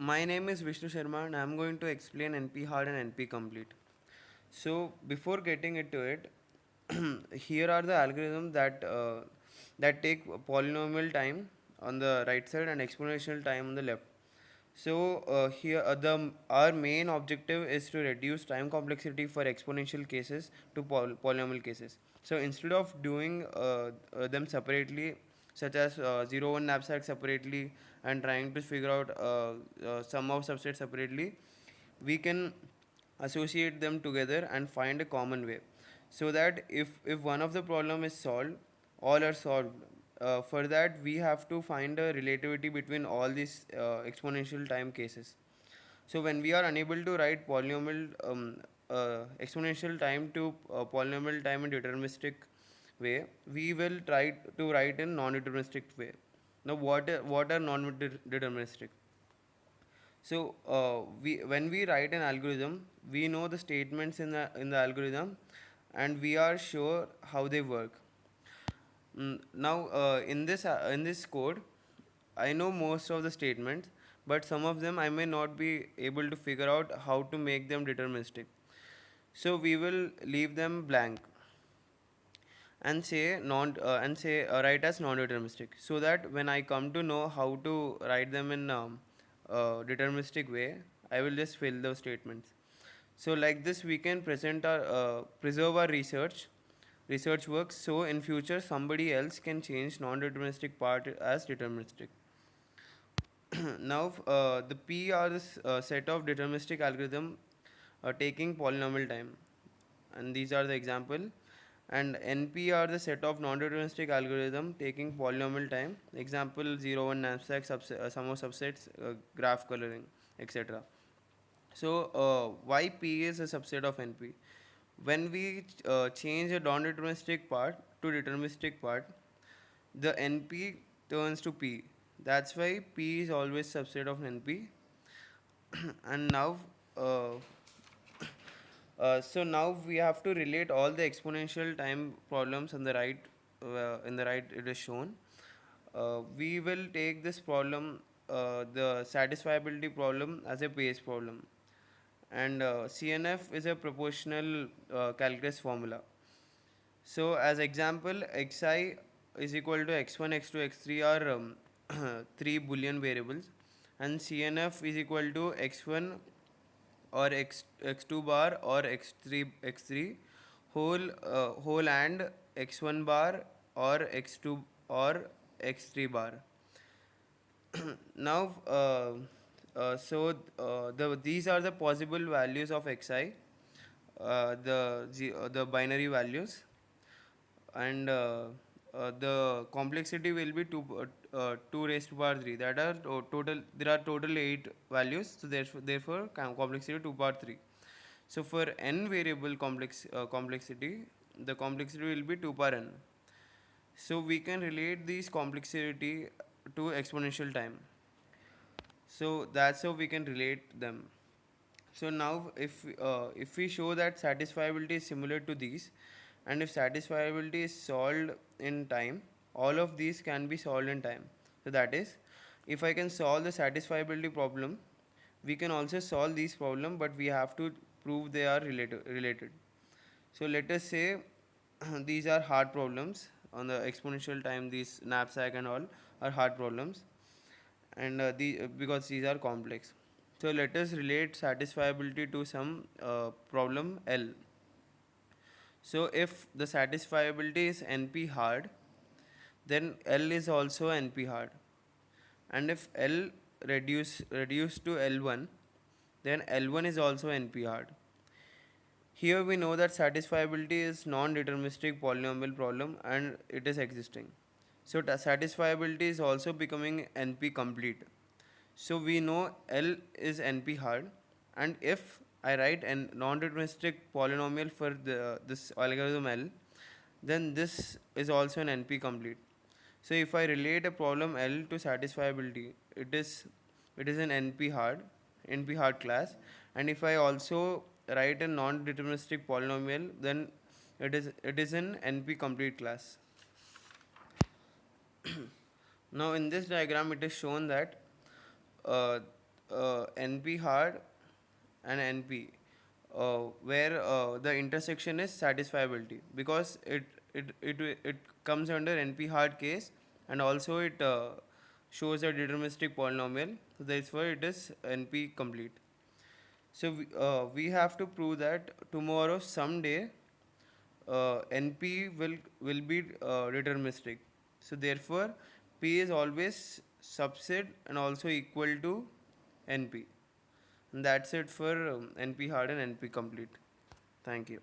My name is Vishnu Sharma and I am going to explain NP hard and NP complete. So before getting into it, here are the algorithms that take polynomial time on the right side and exponential time on the left. So here the our main objective is to reduce time complexity for exponential cases to polynomial cases. So instead of doing them separately, such as 0 1 knapsack separately and trying to figure out sum of subsets separately, we can associate them together and find a common way, so that if one of the problem is solved, all are solved. For that we have to find a relativity between all these exponential time cases. So when we are unable to write polynomial exponential time to polynomial time in deterministic way, we will try to write in non-deterministic way. Now what are non-deterministic? So when we write an algorithm, we know the statements in the algorithm, and we are sure how they work. Now in this code, I know most of the statements, but some of them I may not be able to figure out how to make them deterministic. So we will leave them blank and say write as non-deterministic, so that when I come to know how to write them in deterministic way, I will just fill those statements. So like this we can preserve our research works, so in future somebody else can change non-deterministic part as deterministic. Now the P are this set of deterministic algorithm taking polynomial time, and these are the example. And NP are the set of non-deterministic algorithm taking polynomial time, example 0 1 knapsack, sum of subsets, graph coloring, etc. So why P is a subset of NP? When we change a non-deterministic part to deterministic part, the NP turns to P. That's why P is always subset of NP. And now uh, so now we have to relate all the exponential time problems on the right. In the right it is shown. We will take this problem, the satisfiability problem, as a base problem, and CNF is a proportional calculus formula. So as example, xi is equal to x1, x2, x3 are three Boolean variables, and CNF is equal to x1 or x2 bar or x3 whole and x1 bar or x2 or x3 bar. Now these are the possible values of xi, the binary values, and the complexity will be 2 raised to power 3. That are total, there are total 8 values, so therefore complexity 2 power 3. So for n variable complexity, the complexity will be 2 power n. So we can relate these complexity to exponential time. So that's how we can relate them. So now if we show that satisfiability is similar to these, and if satisfiability is solved in time, all of these can be solved in time. So that is, if I can solve the satisfiability problem, we can also solve these problem, but we have to prove they are related. So let us say these are hard problems on the exponential time. These knapsack and all are hard problems, and because these are complex. So let us relate satisfiability to some problem L. So if the satisfiability is NP hard, then L is also NP hard, and if L reduce to L1, then L1 is also NP hard. Here we know that satisfiability is non-deterministic polynomial problem and it is existing. So satisfiability is also becoming NP complete. So we know L is NP hard, and if I write a non-deterministic polynomial for this algorithm L, then this is also an NP complete. So if I relate a problem L to satisfiability, it is an NP hard class, and if I also write a non-deterministic polynomial, then it is an NP complete class. Now in this diagram it is shown that uh, NP hard and NP, where the intersection is satisfiability, because it comes under NP hard case, and also it shows a deterministic polynomial. So therefore, it is NP complete. So we have to prove that tomorrow someday NP will be deterministic. So therefore, P is always subset and also equal to NP. And that's it for NP hard and NP complete. Thank you.